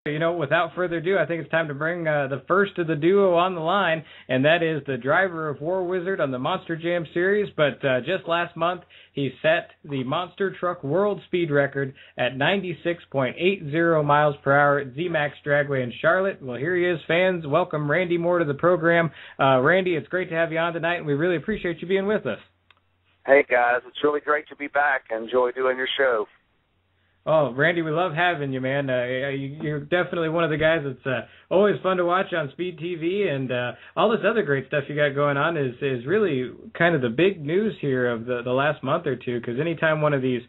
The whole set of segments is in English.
You know, without further ado, I think it's time to bring the first of the duo on the line, and that is the driver of War Wizard on the Monster Jam series. But just last month, he set the monster truck world speed record at 96.80 miles per hour at ZMAX Dragway in Charlotte. Well, here he is, fans. Welcome Randy Moore to the program. Randy, it's great to have you on tonight, and we really appreciate you being with us. Hey, guys. It's really great to be back. I enjoy doing your show. Oh, Randy, we love having you, man. You're definitely one of the guys that's always fun to watch on Speed TV, and all this other great stuff you got going on is really kind of the big news here of the last month or two, because anytime one of these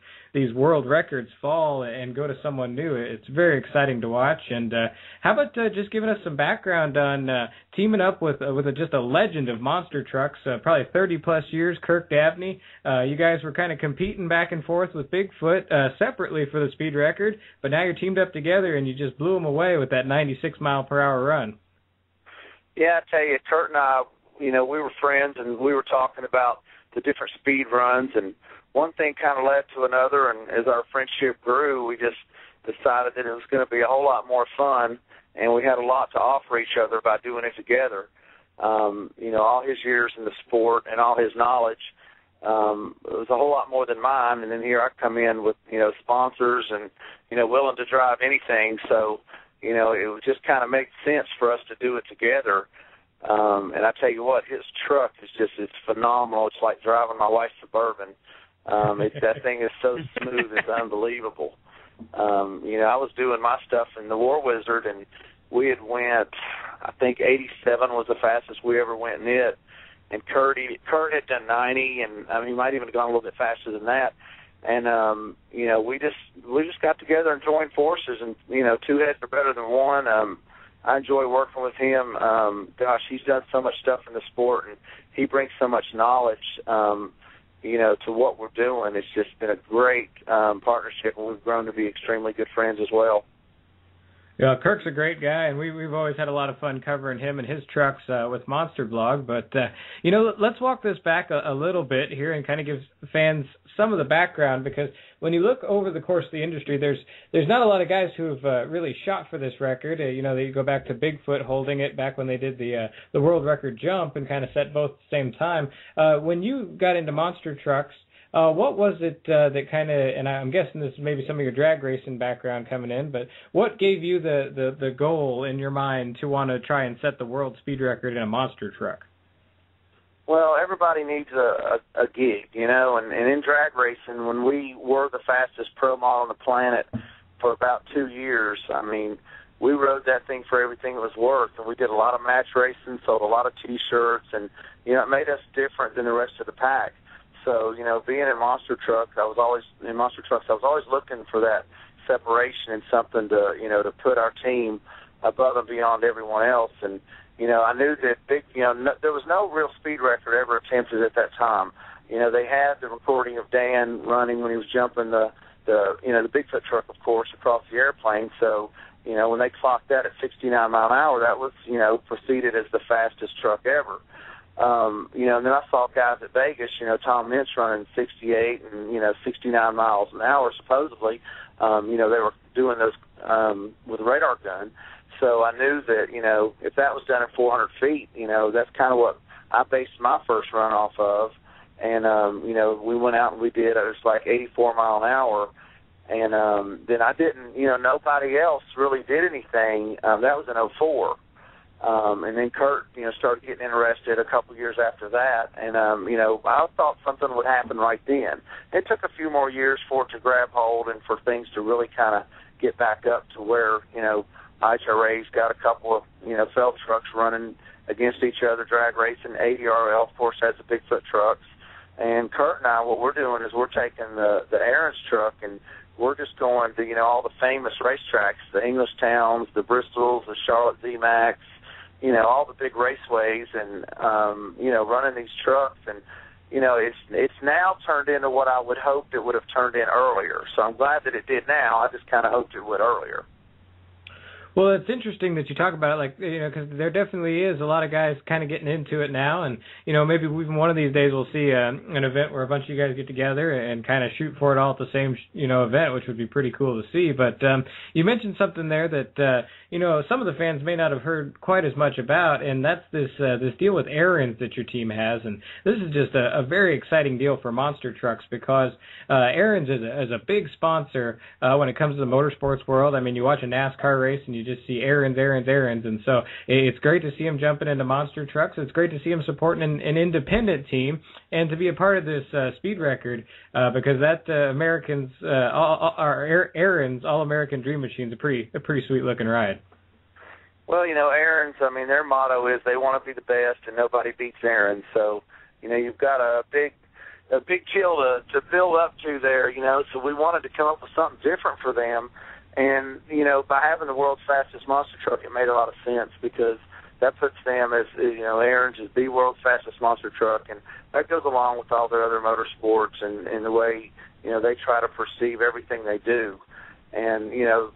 world records fall and go to someone new, it's very exciting to watch. And how about just giving us some background on teaming up with just a legend of monster trucks, probably 30-plus years, Kirk Dabney. You guys were kind of competing back and forth with Bigfoot separately for the speed record, but now you're teamed up together and you just blew them away with that 96-mile-per-hour run. Yeah, I tell you, Kurt and I, we were friends, and we were talking about the different speed runs, and one thing kind of led to another, and as our friendship grew, we just decided that it was going to be a whole lot more fun, and we had a lot to offer each other by doing it together. All his years in the sport and all his knowledge, it was a whole lot more than mine, and then here I come in with, sponsors and, willing to drive anything, so, it would just kind of make sense for us to do it together. And I tell you what, his truck it's phenomenal. It's like driving my wife's Suburban. That thing is so smooth, it's unbelievable. I was doing my stuff in the War Wizard, and we had went, I think 87 was the fastest we ever went in it. And Kurt had done 90, and he might even have gone a little bit faster than that. And we just got together and joined forces, and two heads are better than one. I enjoy working with him. Gosh, he's done so much stuff in the sport, and he brings so much knowledge, to what we're doing. It's just been a great partnership, and we've grown to be extremely good friends as well. Yeah, Kirk's a great guy, and we've always had a lot of fun covering him and his trucks with Monster Blog. But, let's walk this back a little bit here and kind of give fans some of the background, because when you look over the course of the industry, there's not a lot of guys who have really shot for this record. They go back to Bigfoot holding it back when they did the world record jump and kind of set both at the same time. When you got into monster trucks, what was it that kind of, and I'm guessing this is maybe some of your drag racing background coming in, but what gave you the goal in your mind to want to try and set the world speed record in a monster truck? Well, everybody needs a gig, and in drag racing, when we were the fastest pro model on the planet for about 2 years, we rode that thing for everything it was worth, and we did a lot of match racing, sold a lot of T-shirts, and, it made us different than the rest of the pack. So, being in monster trucks, I was always looking for that separation and something to put our team above and beyond everyone else. And, I knew that there was no real speed record ever attempted at that time. They had the recording of Dan running when he was jumping the Bigfoot truck, of course, across the airplane. So, when they clocked that at 69 mile an hour, that was, preceded as the fastest truck ever. And then I saw guys at Vegas, Tom Mintz running 68 and, 69 miles an hour, supposedly. They were doing those with a radar gun. So I knew that, if that was done at 400 feet, that's kind of what I based my first run off of. And, we went out and we did, it was like 84 mile an hour. And then I didn't, nobody else really did anything. That was in 04. And then Kurt, started getting interested a couple years after that. And, I thought something would happen right then. It took a few more years for it to grab hold and for things to really kind of get back up to where, IHRA's got a couple of, felt trucks running against each other, drag racing. ADRL, of course, has the Bigfoot trucks. And Kurt and I, what we're doing is we're taking the Aaron's truck and we're just going to, all the famous racetracks, the English towns, the Bristols, the Charlotte ZMAX, all the big raceways, and, running these trucks. And, it's now turned into what I would hope it would have turned in earlier. So I'm glad that it did now. I just kind of hoped it would earlier. Well, it's interesting that you talk about it, like, because there definitely is a lot of guys kind of getting into it now, and, maybe even one of these days we'll see an event where a bunch of you guys get together and kind of shoot for it all at the same, event, which would be pretty cool to see. But you mentioned something there that, some of the fans may not have heard quite as much about, and that's this deal with Aaron's that your team has, and this is just a very exciting deal for monster trucks because Aaron's is a big sponsor when it comes to the motorsports world. I mean, you watch a NASCAR race and you just see Aaron's, and so it's great to see him jumping into monster trucks. It's great to see him supporting an independent team and to be a part of this speed record because that Aaron's All-American Dream Machine's a pretty sweet looking ride. Well, Aaron's, I mean, their motto is they want to be the best and nobody beats Aaron's. So, you've got a big chill to build up to there, so we wanted to come up with something different for them. And, by having the world's fastest monster truck, it made a lot of sense because that puts them as, Aaron's is the world's fastest monster truck. And that goes along with all their other motorsports and the way, they try to perceive everything they do. And,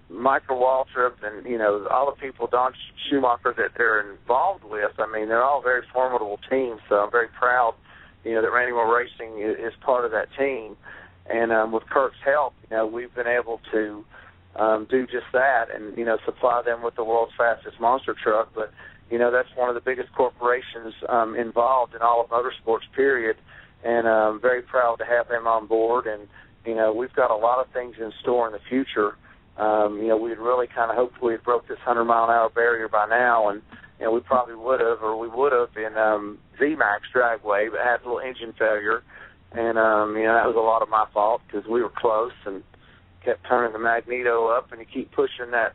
Michael Waltrip and, all the people, Don Schumacher, that they're involved with, I mean, they're all very formidable teams. So I'm very proud, that Randy Moore Racing is part of that team. And with Kirk's help, we've been able to do just that and, supply them with the world's fastest monster truck. But, that's one of the biggest corporations involved in all of motorsports, period. And I'm very proud to have them on board. And, we've got a lot of things in store in the future. We'd really kind of hoped we had broke this 100-mile-an-hour barrier by now, and we probably would have in Z-Max Dragway, but had a little engine failure. And, that was a lot of my fault because we were close and kept turning the magneto up, and you keep pushing that,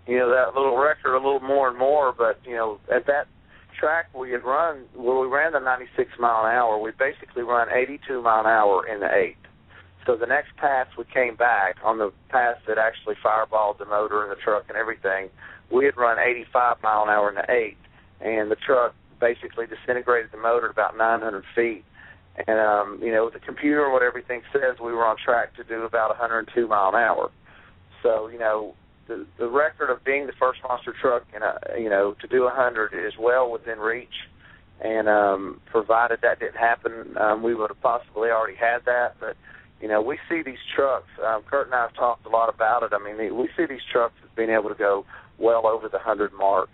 that little record a little more and more. But, at that track we ran the 96 mile an hour, we basically run 82 mile an hour in the 8th. So the next pass we came back on the pass that actually fireballed the motor and the truck and everything, we had run 85 mile an hour in the 8th, and the truck basically disintegrated the motor at about 900 feet. And, with the computer and what everything says, we were on track to do about 102 mile an hour. So, the record of being the first monster truck, to do 100 is well within reach. And provided that didn't happen, we would have possibly already had that. But, we see these trucks. Kurt and I have talked a lot about it. I mean, we see these trucks as being able to go well over the 100 mark.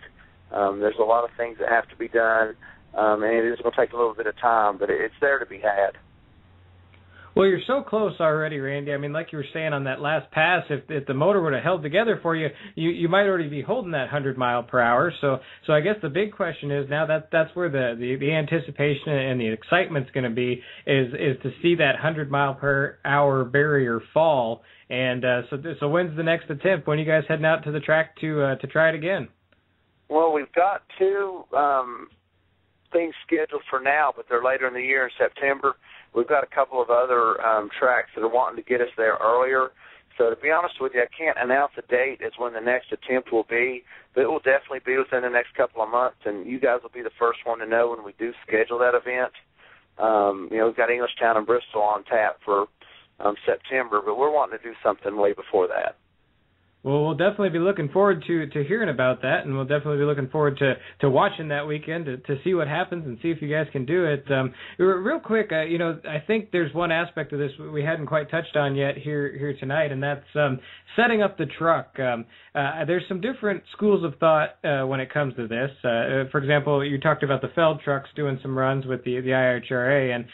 There's a lot of things that have to be done, and it is going to take a little bit of time, but it's there to be had. Well, you're so close already, Randy. I mean, like you were saying on that last pass, if the motor would have held together for you, you might already be holding that 100 mile per hour. So I guess the big question is now that's where the anticipation and the excitement's going to be is to see that 100 mile per hour barrier fall. And so when's the next attempt? When are you guys heading out to the track to try it again? Well, we've got two things scheduled for now, but they're later in the year in September. We've got a couple of other tracks that are wanting to get us there earlier. So to be honest with you, I can't announce a date as when the next attempt will be, but it will definitely be within the next couple of months, and you guys will be the first one to know when we do schedule that event. We've got Englishtown and Bristol on tap for September, but we're wanting to do something way before that. Well, we'll definitely be looking forward to hearing about that, and we'll definitely be looking forward to watching that weekend to see what happens and see if you guys can do it. Real quick, I think there's one aspect of this we hadn't quite touched on yet here tonight, and that's setting up the truck. There's some different schools of thought when it comes to this. For example, you talked about the Feld trucks doing some runs with the IHRA, and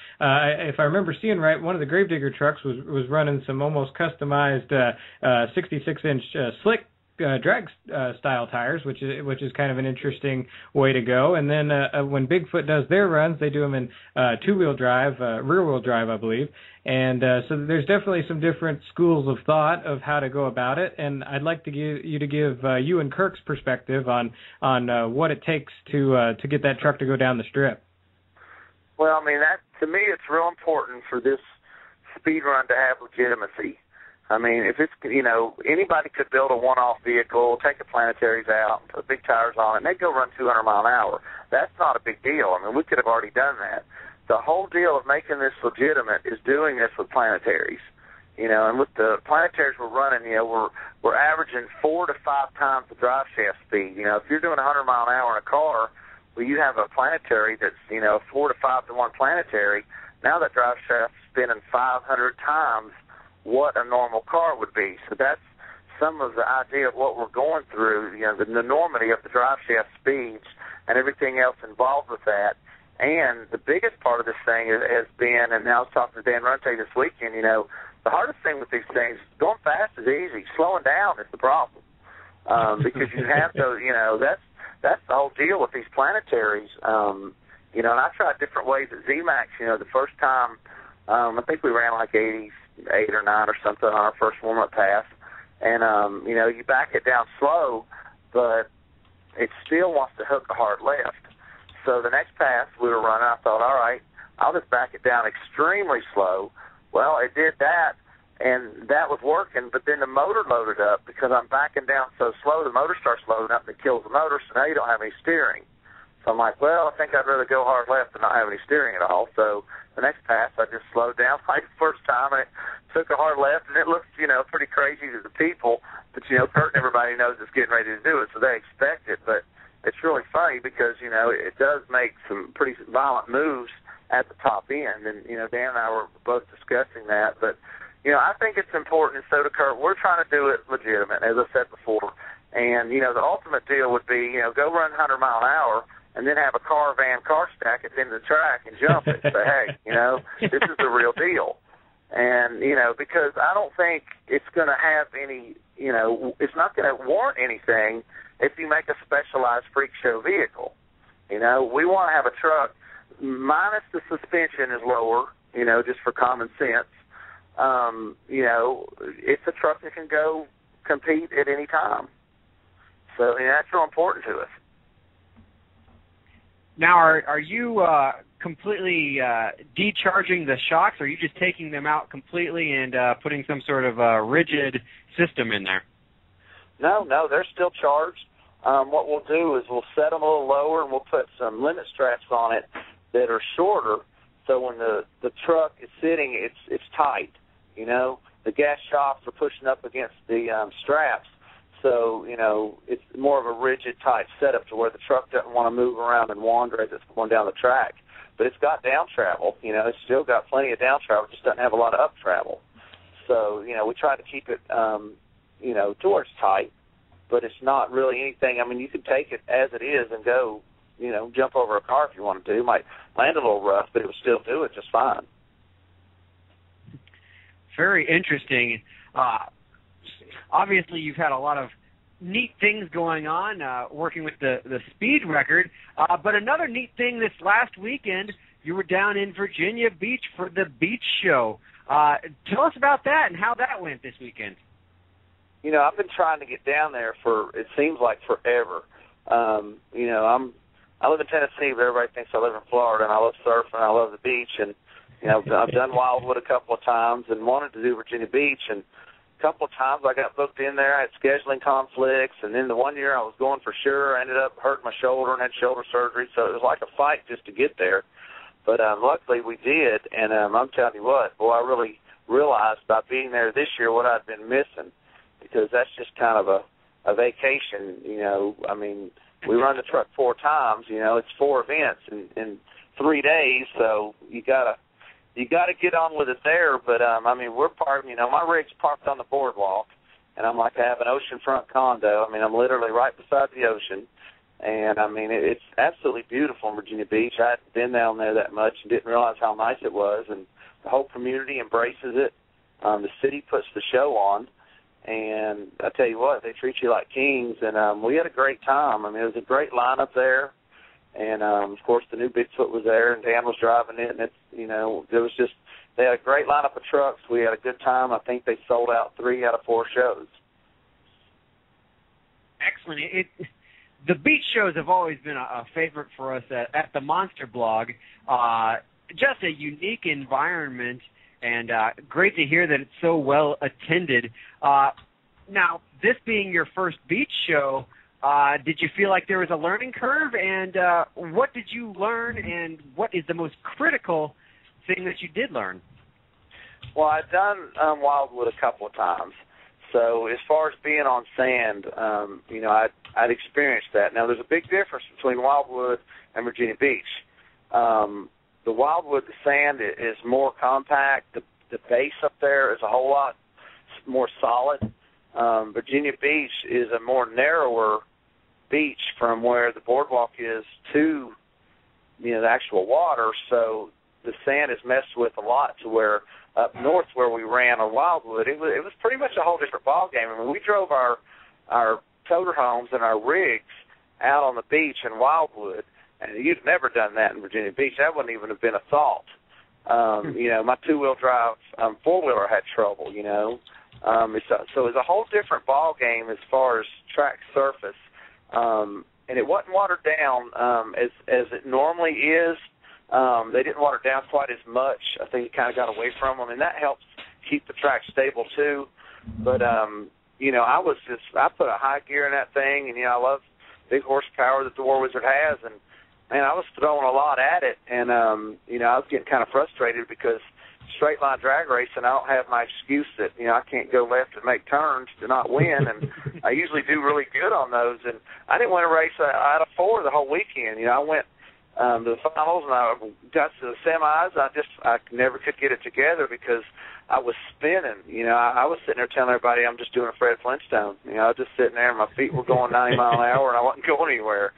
if I remember seeing right, one of the Gravedigger trucks was running some almost customized 66-inch slick drag style tires, which is kind of an interesting way to go. And then when Bigfoot does their runs, they do them in two-wheel drive, rear-wheel drive, I believe. And so there's definitely some different schools of thought of how to go about it. And I'd like to give you and Kirk's perspective on what it takes to get that truck to go down the strip. Well, I mean, to me, it's real important for this speed run to have legitimacy. I mean, if it's, anybody could build a one-off vehicle, take the planetaries out, put big tires on it, and they'd go run 200 mile an hour. That's not a big deal. I mean, we could have already done that. The whole deal of making this legitimate is doing this with planetaries. And with the planetaries we're running, we're averaging 4 to 5 times the drive shaft speed. If you're doing 100 mile an hour in a car, well, you have a planetary that's 4 to 5 to 1 planetary. Now that drive shaft's spinning 500 times what a normal car would be. So that's some of the idea of what we're going through. The enormity of the drive shaft speeds and everything else involved with that. And the biggest part of this thing has been, and I was talking to Dan Runte this weekend, the hardest thing with these things, going fast is easy. Slowing down is the problem. Because you have to, that's the whole deal with these planetaries. And I tried different ways at ZMAX. The first time, I think we ran like 88 or 9 or something on our first warm-up pass. And, you back it down slow, but it still wants to hook a hard left. So the next pass we were running, I thought, all right, I'll just back it down extremely slow. Well, it did that, and that was working, but then the motor loaded up because I'm backing down so slow, the motor starts loading up and it kills the motor, so now you don't have any steering. So I'm like, well, I think I'd rather go hard left than not have any steering at all. So the next pass, I just slowed down like the first time, and it took a hard left, and it looked, pretty crazy to the people, but, Kurt and everybody knows it's getting ready to do it, so they expect it, but it's really funny because, it does make some pretty violent moves at the top end. And, Dan and I were both discussing that. But, I think it's important, and so to Kurt, we're trying to do it legitimate, as I said before. And, the ultimate deal would be, go run 100 mile an hour and then have a car stack at the end of the track and jump it and say, hey, this is the real deal. And, because I don't think it's going to have any, it's not going to warrant anything if you make a specialized freak show vehicle. We want to have a truck, minus the suspension is lower, just for common sense. It's a truck that can go compete at any time. So that's real important to us. Now, are you completely decharging the shocks, or are you just taking them out completely and putting some sort of rigid system in there? No, they're still charged. What we'll do is we'll set them a little lower, and we'll put some limit straps on it that are shorter, so when the truck is sitting, it's tight. The gas shocks are pushing up against the straps, so it's more of a rigid type setup to where the truck doesn't want to move around and wander as it's going down the track. But it's got down travel. It's still got plenty of down travel. It just doesn't have a lot of up travel. So we try to keep it to where it's tight, but it's not really anything. I mean, you can take it as it is and go, jump over a car if you wanted to. It might land a little rough, but it would still do it just fine. Very interesting. Obviously, you've had a lot of neat things going on working with the speed record, but another neat thing this last weekend, you were down in Virginia Beach for the Beach Show. Tell us about that and how that went this weekend. I've been trying to get down there for, it seems like forever. I live in Tennessee, but everybody thinks I live in Florida, and I love surfing, I love the beach, and, I've done Wildwood a couple of times and wanted to do Virginia Beach, and a couple of times I got booked in there. I had scheduling conflicts, and then the one year I was going for sure. I ended up hurting my shoulder and had shoulder surgery, so it was like a fight just to get there. But luckily we did, and I'm telling you what, boy, I really realized by being there this year what I'd been missing, because that's just kind of a vacation, I mean, we run the truck 4 times, it's 4 events in 3 days, so you gotta get on with it there. But I mean, we're parked, my rig's parked on the boardwalk, and I'm like, I have an oceanfront condo. I mean, I'm literally right beside the ocean, and I mean, it's absolutely beautiful in Virginia Beach. I hadn't been down there that much and didn't realize how nice it was, and the whole community embraces it. The city puts the show on, and I tell you what, they treat you like kings, and we had a great time. I mean, it was a great lineup there, and, of course, the new Bigfoot was there, and Dan was driving it, and it's, there was just, they had a great lineup of trucks. We had a good time. I think they sold out 3 out of 4 shows. Excellent. The beach shows have always been a favorite for us at the Monster Blog. Just a unique environment, and great to hear that it's so well attended. Now, this being your first beach show, did you feel like there was a learning curve, and what did you learn, and what is the most critical thing that you did learn? Well, I've done Wildwood a couple of times. So as far as being on sand, I'd experienced that. Now, there's a big difference between Wildwood and Virginia Beach. The Wildwood, the sand is more compact. The base up there is a whole lot more solid. Virginia Beach is a more narrower beach from where the boardwalk is to, the actual water. So the sand is messed with a lot to where up north where we ran on Wildwood, it was pretty much a whole different ball game. I mean, we drove our toter homes and our rigs out on the beach in Wildwood, and you'd never done that in Virginia Beach. That wouldn't even have been a thought. My two-wheel drive four-wheeler had trouble, So it was a whole different ball game as far as track surface. And it wasn't watered down as it normally is. They didn't water down quite as much. I think it kind of got away from them, and that helps keep the track stable too. But, I put a high gear in that thing, and, I love big horsepower that the War Wizard has, and, man, I was throwing a lot at it, and, I was getting kind of frustrated because straight line drag racing, I don't have my excuse that, I can't go left and make turns to not win, and I usually do really good on those, and I didn't win a race out of 4 the whole weekend. I went to the finals, and I got to the semis. I never could get it together because I was spinning. I was sitting there telling everybody I'm just doing a Fred Flintstone. I was just sitting there, and my feet were going 90 miles an hour, and I wasn't going anywhere.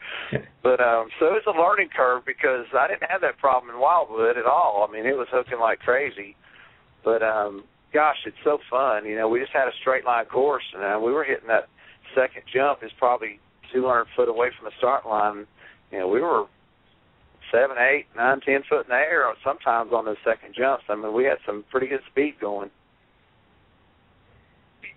But so it was a learning curve because I didn't have that problem in Wildwood at all. I mean, it was hooking like crazy. But, gosh, it's so fun. We just had a straight line course, and we were hitting that second jump is probably 200 foot away from the start line. We were 7, 8, 9, 10 foot in the air sometimes on those second jumps. I mean, we had some pretty good speed going.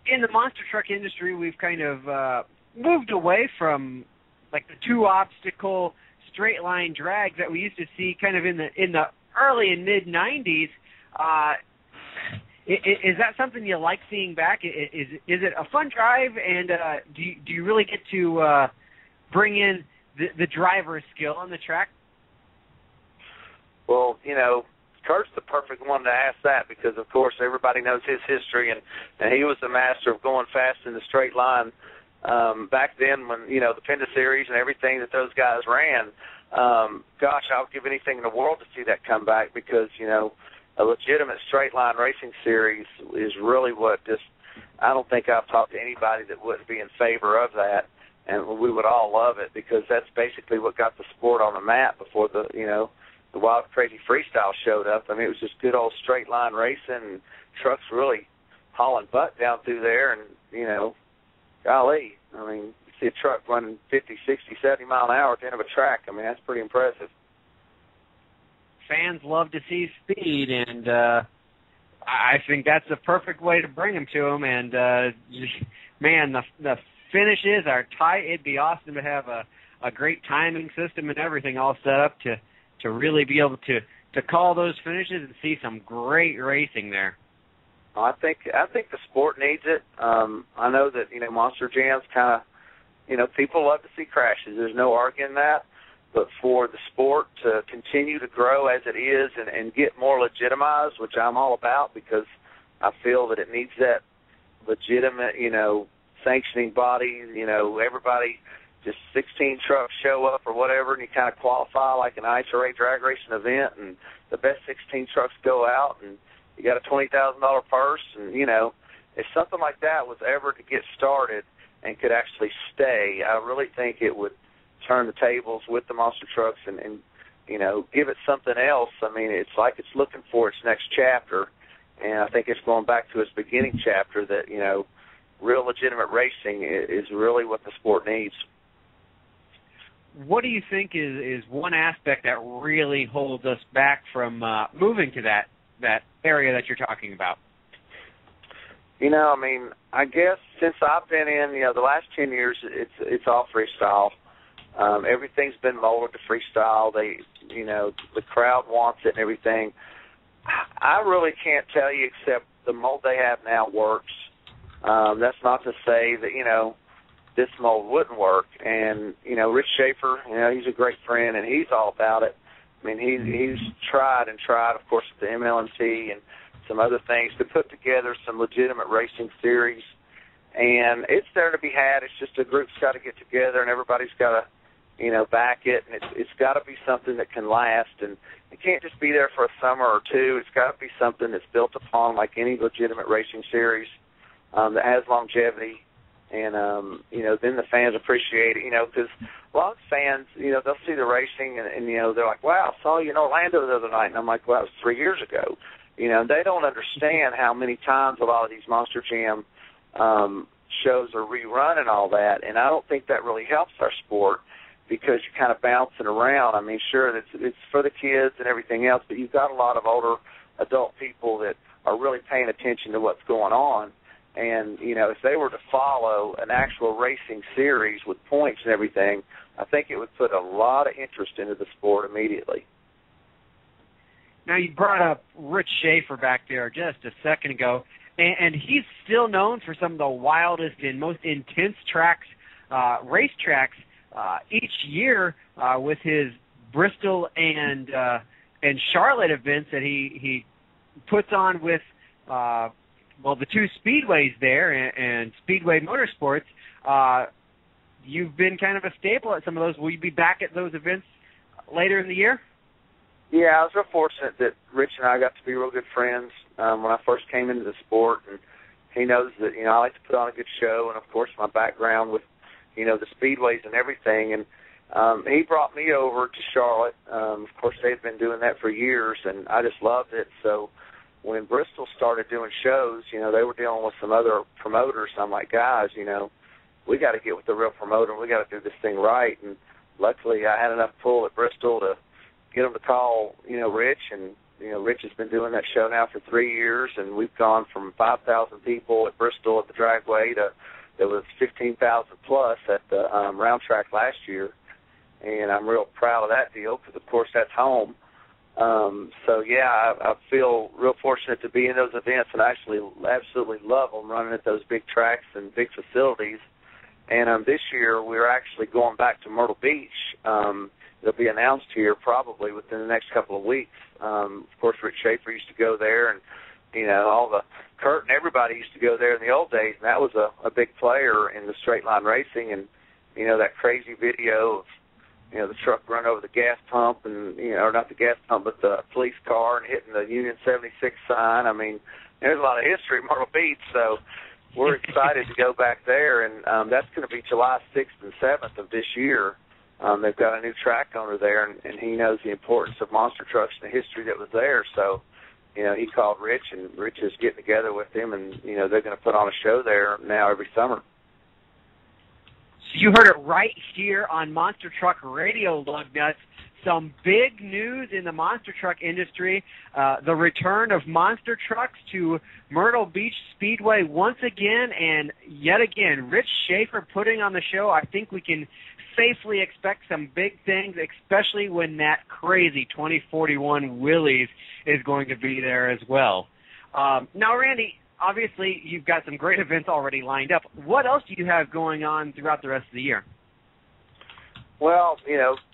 In the monster truck industry, we've kind of moved away from like the 2-obstacle straight line drags that we used to see kind of in the early and mid 90s. Is that something you like seeing back? Is it a fun drive, and do you really get to bring in the driver's skill on the track? Well, Kurt's the perfect one to ask that because, of course, everybody knows his history, and he was the master of going fast in the straight line back then when, the Penda Series and everything that those guys ran. Gosh, I would give anything in the world to see that come back because, a legitimate straight line racing series is really what I don't think I've talked to anybody that wouldn't be in favor of that, and we would all love it because that's basically what got the sport on the map before the Wild Crazy Freestyle showed up. I mean, it was just good old straight line racing, and trucks really hauling butt down through there, and, golly, I mean, you see a truck running 50, 60, 70 mile an hour at the end of a track. I mean, that's pretty impressive. Fans love to see speed, and I think that's the perfect way to bring them to them. And, man, the finishes are tight. It'd be awesome to have a great timing system and everything all set up to really be able to call those finishes and see some great racing there. I think the sport needs it. I know that, Monster Jams kind of, people love to see crashes. There's no arguing that. But for the sport to continue to grow as it is and get more legitimized, which I'm all about because I feel that it needs that legitimate, sanctioning body, everybody, just 16 trucks show up or whatever, and you kind of qualify like an IHRA drag racing event, and the best 16 trucks go out, and you got a $20,000 purse, and, if something like that was ever to get started and could actually stay, I really think it would turn the tables with the monster trucks and give it something else. I mean, it's like it's looking for its next chapter, and I think it's going back to its beginning chapter that, real legitimate racing is really what the sport needs. What do you think is one aspect that really holds us back from moving to that area that you're talking about? I mean, I guess since I've been in, the last 10 years, it's all freestyle. Everything's been molded to freestyle. The crowd wants it and everything. I really can't tell you except the mold they have now works. That's not to say that, this mold wouldn't work. And, Rich Shaffer, he's a great friend, and he's all about it. I mean, he's tried and tried, of course, at the MLMT and some other things to put together some legitimate racing series. And it's there to be had. It's just a group's got to get together, and everybody's got to, back it. And it's got to be something that can last. And it can't just be there for a summer or two. It's got to be something that's built upon like any legitimate racing series that has longevity. And, then the fans appreciate it, because a lot of fans, they'll see the racing and they're like, wow, I saw you in Orlando the other night. And I'm like, well, that was 3 years ago. They don't understand how many times a lot of these Monster Jam shows are rerun and all that. And I don't think that really helps our sport because you're kind of bouncing around. I mean, sure, it's for the kids and everything else, but you've got a lot of older adult people that are really paying attention to what's going on. And, if they were to follow an actual racing series with points and everything, I think it would put a lot of interest into the sport immediately. Now, you brought up Rich Shaffer back there just a second ago, and he's still known for some of the wildest and most intense racetracks each year with his Bristol and Charlotte events that he puts on with the two speedways there and Speedway Motorsports. You've been kind of a staple at some of those. Will you be back at those events later in the year? Yeah, I was real fortunate that Rich and I got to be real good friends when I first came into the sport, and he knows that, I like to put on a good show, and, of course, my background with, the speedways and everything, and he brought me over to Charlotte. Of course, they've been doing that for years, and I just loved it, so when Bristol started doing shows, they were dealing with some other promoters. I'm like, guys, we got to get with the real promoter. We got to do this thing right. And luckily, I had enough pull at Bristol to get them to call, Rich. And, Rich has been doing that show now for 3 years. And we've gone from 5,000 people at Bristol at the Dragway to there was 15,000 plus at the round track last year. And I'm real proud of that deal because, of course, that's home. I feel real fortunate to be in those events and actually absolutely love them running at those big tracks and big facilities. And this year we're actually going back to Myrtle Beach. It'll be announced here probably within the next couple of weeks. Of course, Rich Shaffer used to go there, and all the Kurt and everybody used to go there in the old days, and that was a big player in the straight line racing. And that crazy video of the truck run over the gas pump and, or not the gas pump, but the police car and hitting the Union 76 sign. I mean, there's a lot of history at Myrtle Beach, so we're excited to go back there. And that's going to be July 6th and 7th of this year. They've got a new track owner there, and he knows the importance of monster trucks and the history that was there. So, he called Rich, and Rich is getting together with him, and, they're going to put on a show there now every summer. You heard it right here on Monster Truck Radio, Lugnuts. Some big news in the monster truck industry. The return of monster trucks to Myrtle Beach Speedway once again, and yet again, Rich Shaffer putting on the show. I think we can safely expect some big things, especially when that crazy 2041 Willys is going to be there as well. Now, Randy, obviously, you've got some great events already lined up. What else do you have going on throughout the rest of the year? Well,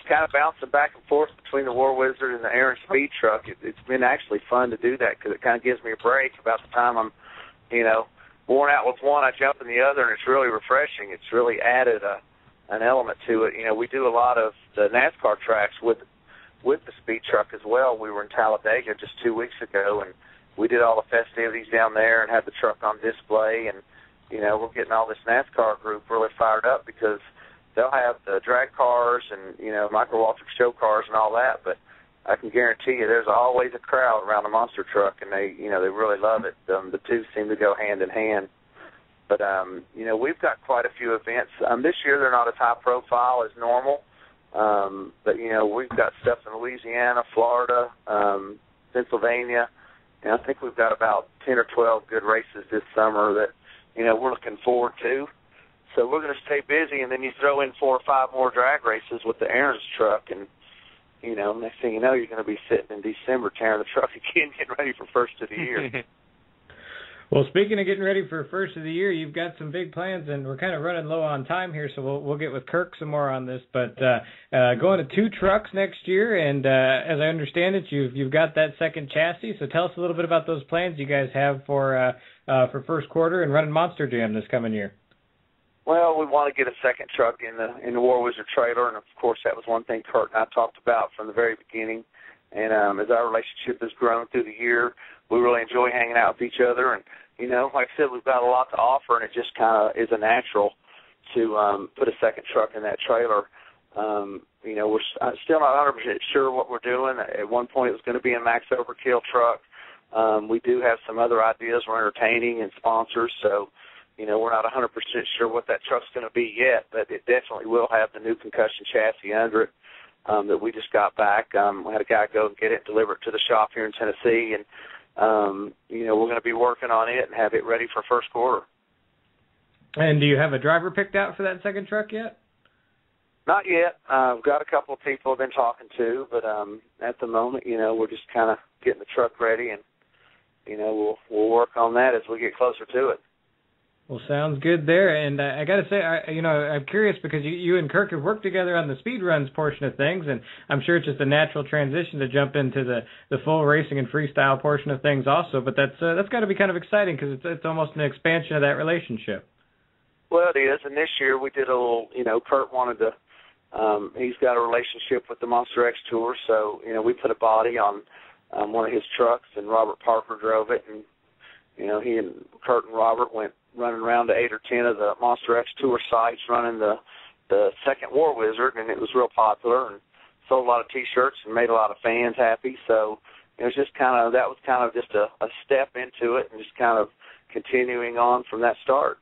kind of bouncing back and forth between the War Wizard and the Aaron Speed Truck. It's been actually fun to do that because it kind of gives me a break. About the time I'm, worn out with one, I jump in the other, and it's really refreshing. It's really added an element to it. We do a lot of the NASCAR tracks with the Speed Truck as well. We were in Talladega just 2 weeks ago, and we did all the festivities down there and had the truck on display, and, we're getting all this NASCAR group really fired up because they'll have the drag cars and, Michael Waltrip show cars and all that, but I can guarantee you there's always a crowd around the monster truck, and they really love it. The two seem to go hand in hand. But, we've got quite a few events. This year they're not as high profile as normal, but, we've got stuff in Louisiana, Florida, Pennsylvania, and I think we've got about 10 or 12 good races this summer that, we're looking forward to. So we're going to stay busy, and then you throw in 4 or 5 more drag races with the Aaron's truck, and, next thing you know, you're going to be sitting in December tearing the truck again, getting ready for first of the year. Well, speaking of getting ready for first of the year, you've got some big plans, and we're kind of running low on time here, so we'll get with Kirk some more on this. But going to 2 trucks next year, and as I understand it, you've got that second chassis. So tell us a little bit about those plans you guys have for first quarter and running Monster Jam this coming year. Well, we want to get a second truck in the War Wizard trailer, and of course that was one thing Kurt and I talked about from the very beginning. And as our relationship has grown through the year, we really enjoy hanging out with each other. And, like I said, we've got a lot to offer, and it just kind of is a natural to put a second truck in that trailer. We're still not 100% sure what we're doing. At one point it was going to be a Max Overkill truck. We do have some other ideas we're entertaining and sponsors, so, we're not 100% sure what that truck's going to be yet, but it definitely will have the new concussion chassis under it. That we just got back. We had a guy go and get it, deliver it to the shop here in Tennessee, and, we're going to be working on it and have it ready for first quarter. And do you have a driver picked out for that second truck yet? Not yet. I've got a couple of people I've been talking to, but at the moment, we're just kind of getting the truck ready, and, we'll work on that as we get closer to it. Well, sounds good there. And I got to say, I'm curious because you and Kirk have worked together on the speed runs portion of things, and I'm sure it's just a natural transition to jump into the full racing and freestyle portion of things also. But that's got to be kind of exciting because it's almost an expansion of that relationship. Well, it is. And this year we did a little, Kurt wanted to, he's got a relationship with the Monster X Tour, so, we put a body on one of his trucks, and Robert Parker drove it, and, he and Kurt and Robert went running around to 8 or 10 of the Monster X Tour sites running the second War Wizard, and it was real popular and sold a lot of T-shirts and made a lot of fans happy. So it was just that was kind of just a step into it and just kind of continuing on from that start.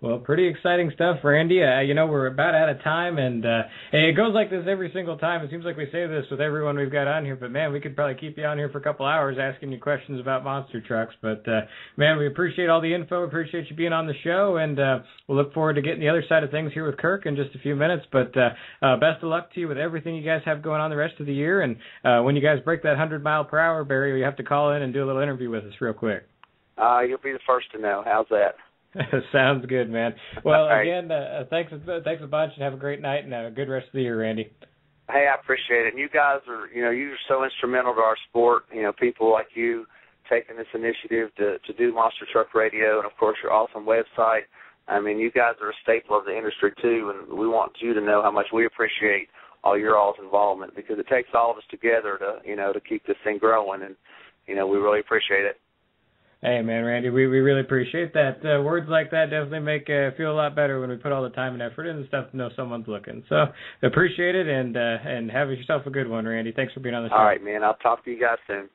Well, pretty exciting stuff, Randy. We're about out of time, and it goes like this every single time. It seems like we say this with everyone we've got on here, but, man, we could probably keep you on here for a couple hours asking you questions about monster trucks. But, man, we appreciate all the info. Appreciate you being on the show, and we'll look forward to getting the other side of things here with Kirk in just a few minutes. But best of luck to you with everything you guys have going on the rest of the year. And when you guys break that 100-mile-per-hour barrier, you have to call in and do a little interview with us real quick. You'll be the first to know. How's that? Sounds good, man. Well, again, thanks a bunch, and have a great night and a good rest of the year, Randy. Hey, I appreciate it. And you guys are, you're so instrumental to our sport. People like you taking this initiative to do Monster Truck Radio, and of course your awesome website. I mean, you guys are a staple of the industry too, and we want you to know how much we appreciate all your all's involvement, because it takes all of us together to keep this thing growing, and we really appreciate it. Hey, man, Randy, we really appreciate that. Words like that definitely make feel a lot better when we put all the time and effort in and stuff to know someone's looking. So appreciate it, and have yourself a good one, Randy. Thanks for being on the show. All right, man. I'll talk to you guys soon.